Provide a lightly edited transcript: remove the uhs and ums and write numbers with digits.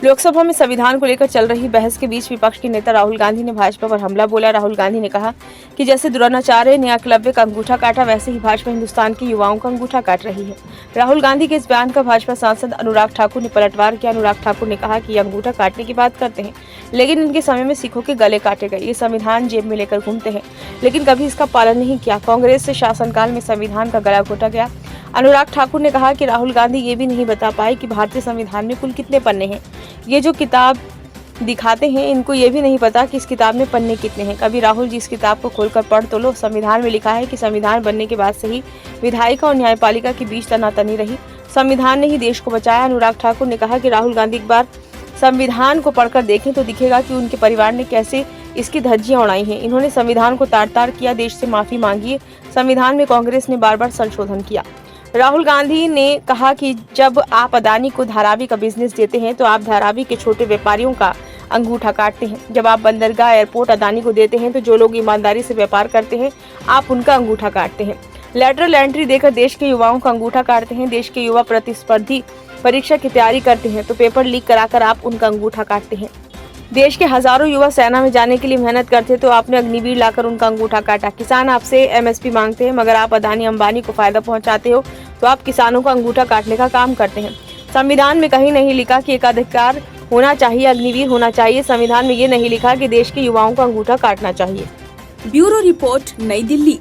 लोकसभा में संविधान को लेकर चल रही बहस के बीच विपक्ष के नेता राहुल गांधी ने भाजपा पर हमला बोला। राहुल गांधी ने कहा कि जैसे द्रोणाचार्य ने एकलव्य का अंगूठा काटा, वैसे ही भाजपा हिंदुस्तान के युवाओं का अंगूठा काट रही है। राहुल गांधी के इस बयान का भाजपा सांसद अनुराग ठाकुर ने पलटवार किया। अनुराग ठाकुर ने कहा कि ये अंगूठा काटने की बात करते हैं, लेकिन इनके समय में सिखों के गले काटे गए। ये संविधान जेब में लेकर घूमते हैं, लेकिन कभी इसका पालन नहीं किया। कांग्रेस से शासनकाल में संविधान का गला घोटा गया। अनुराग ठाकुर ने कहा कि राहुल गांधी ये भी नहीं बता पाए कि भारतीय संविधान में कुल कितने पन्ने हैं। ये जो किताब दिखाते हैं, इनको ये भी नहीं पता कि इस किताब में पन्ने कितने हैं। कभी राहुल जी इस किताब को खोलकर पढ़ तो लो। संविधान में लिखा है कि संविधान बनने के बाद से ही विधायिका और न्यायपालिका के बीच तनातनी रही। संविधान ने ही देश को बचाया। अनुराग ठाकुर ने कहा कि राहुल गांधी एक बार संविधान को पढ़कर देखें तो दिखेगा कि उनके परिवार ने कैसे इसकी धज्जियां उड़ाई हैं। इन्होंने संविधान को तार-तार किया। देश से माफी मांगी है। संविधान में कांग्रेस ने बार-बार संशोधन किया। राहुल गांधी ने कहा कि जब आप अदानी को धारावी का बिजनेस देते हैं तो आप धारावी के छोटे व्यापारियों का अंगूठा काटते हैं। जब आप बंदरगाह एयरपोर्ट अदानी को देते हैं तो जो लोग ईमानदारी से व्यापार करते हैं, आप उनका अंगूठा काटते हैं। लेटरल एंट्री देकर देश के युवाओं का अंगूठा काटते हैं। देश के युवा प्रतिस्पर्धी परीक्षा की तैयारी करते हैं तो पेपर लीक कराकर आप उनका अंगूठा काटते हैं। देश के हजारों युवा सेना में जाने के लिए मेहनत करते तो आपने अग्निवीर लाकर उनका अंगूठा काटा। किसान आपसे एमएसपी मांगते हैं, मगर आप अदानी अंबानी को फायदा पहुंचाते हो तो आप किसानों का अंगूठा काटने का काम करते हैं। संविधान में कहीं नहीं लिखा कि एकाधिकार होना चाहिए, अग्निवीर होना चाहिए। संविधान में ये नहीं लिखा कि देश के युवाओं का अंगूठा काटना चाहिए। ब्यूरो रिपोर्ट, नई दिल्ली।